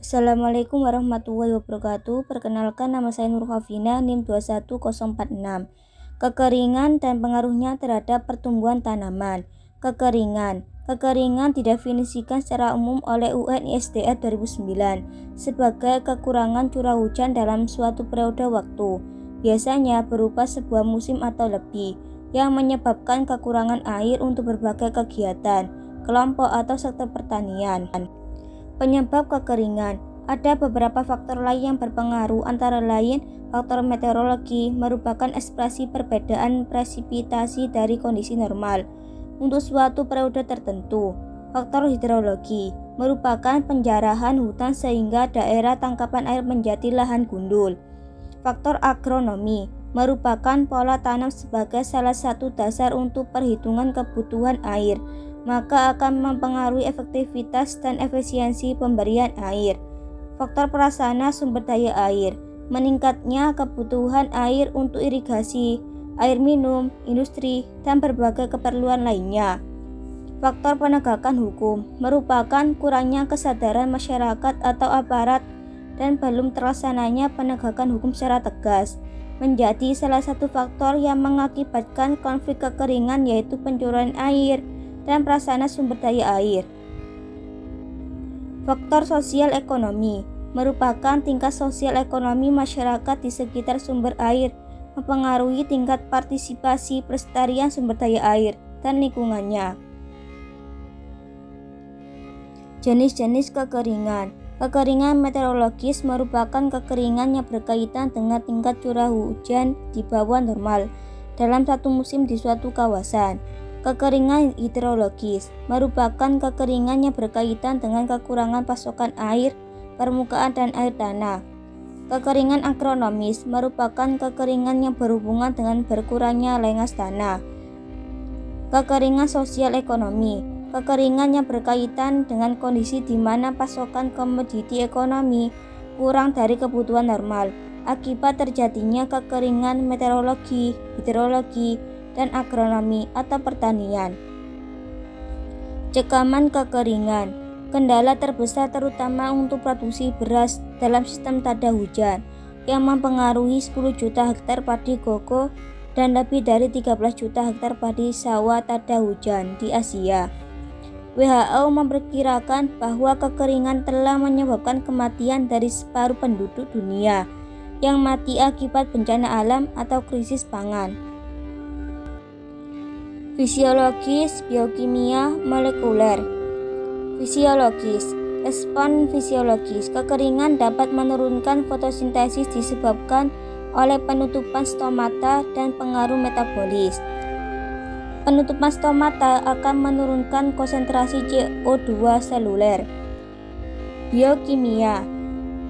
Assalamualaikum warahmatullahi wabarakatuh. Perkenalkan, nama saya Nur Khafina, NIM 21046. Kekeringan dan pengaruhnya terhadap pertumbuhan tanaman. Kekeringan didefinisikan secara umum oleh UNISDR 2009 sebagai kekurangan curah hujan dalam suatu periode waktu, biasanya berupa sebuah musim atau lebih, yang menyebabkan kekurangan air untuk berbagai kegiatan, kelompok atau sektor pertanian. Penyebab kekeringan. Ada beberapa faktor lain yang berpengaruh, antara lain faktor meteorologi merupakan ekspresi perbedaan presipitasi dari kondisi normal untuk suatu periode tertentu. Faktor hidrologi merupakan penjarahan hutan sehingga daerah tangkapan air menjadi lahan gundul. Faktor agronomi merupakan pola tanam sebagai salah satu dasar untuk perhitungan kebutuhan air, maka akan mempengaruhi efektivitas dan efisiensi pemberian air. Faktor prasarana sumber daya air, meningkatnya kebutuhan air untuk irigasi, air minum, industri, dan berbagai keperluan lainnya. Faktor penegakan hukum merupakan kurangnya kesadaran masyarakat atau aparat dan belum terlaksananya penegakan hukum secara tegas, menjadi salah satu faktor yang mengakibatkan konflik kekeringan, yaitu pencurian air dan prasarana sumber daya air. Faktor sosial ekonomi merupakan tingkat sosial ekonomi masyarakat di sekitar sumber air, mempengaruhi tingkat partisipasi pelestarian sumber daya air dan lingkungannya. Jenis-jenis kekeringan. Kekeringan meteorologis merupakan kekeringan yang berkaitan dengan tingkat curah hujan di bawah normal dalam satu musim di suatu kawasan. Kekeringan hidrologis merupakan kekeringan yang berkaitan dengan kekurangan pasokan air, permukaan dan air tanah. Kekeringan agronomis merupakan kekeringan yang berhubungan dengan berkurangnya lengas tanah. Kekeringan sosial ekonomi, kekeringan yang berkaitan dengan kondisi di mana pasokan komoditi ekonomi kurang dari kebutuhan normal akibat terjadinya kekeringan meteorologi, hidrologi, dan agronomi atau pertanian. Cekaman kekeringan, kendala terbesar terutama untuk produksi beras dalam sistem tada hujan yang mempengaruhi 10 juta hektar padi koko dan lebih dari 13 juta hektar padi sawah tada hujan di Asia. WHO memperkirakan bahwa kekeringan telah menyebabkan kematian dari separuh penduduk dunia yang mati akibat bencana alam atau krisis pangan. Fisiologis, biokimia, molekuler. Fisiologis, respon fisiologis. Kekeringan dapat menurunkan fotosintesis disebabkan oleh penutupan stomata dan pengaruh metabolis. Penutupan stomata akan menurunkan konsentrasi CO2 seluler. Biokimia.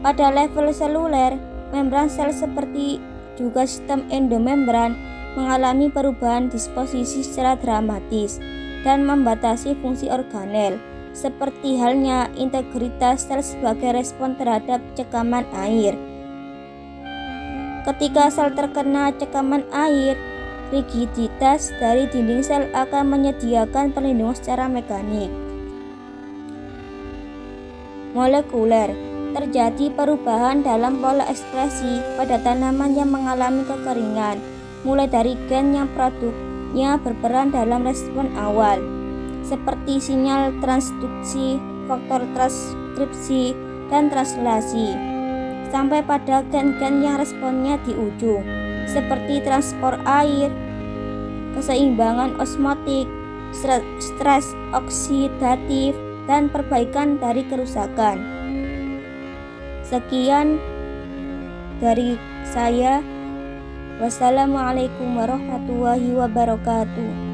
Pada level seluler, membran sel seperti juga sistem endomembran mengalami perubahan disposisi secara dramatis dan membatasi fungsi organel, seperti halnya integritas sel sebagai respon terhadap cekaman air. Ketika sel terkena cekaman air, rigiditas dari dinding sel akan menyediakan perlindungan secara mekanik. Molekuler. Terjadi perubahan dalam pola ekspresi pada tanaman yang mengalami kekeringan, mulai dari gen yang produknya berperan dalam respon awal, seperti sinyal transduksi, faktor transkripsi, dan translasi, sampai pada gen-gen yang responnya di ujung, seperti transport air, keseimbangan osmotik, stres oksidatif, dan perbaikan dari kerusakan. Sekian dari saya. Wassalamualaikum warahmatullahi wabarakatuh.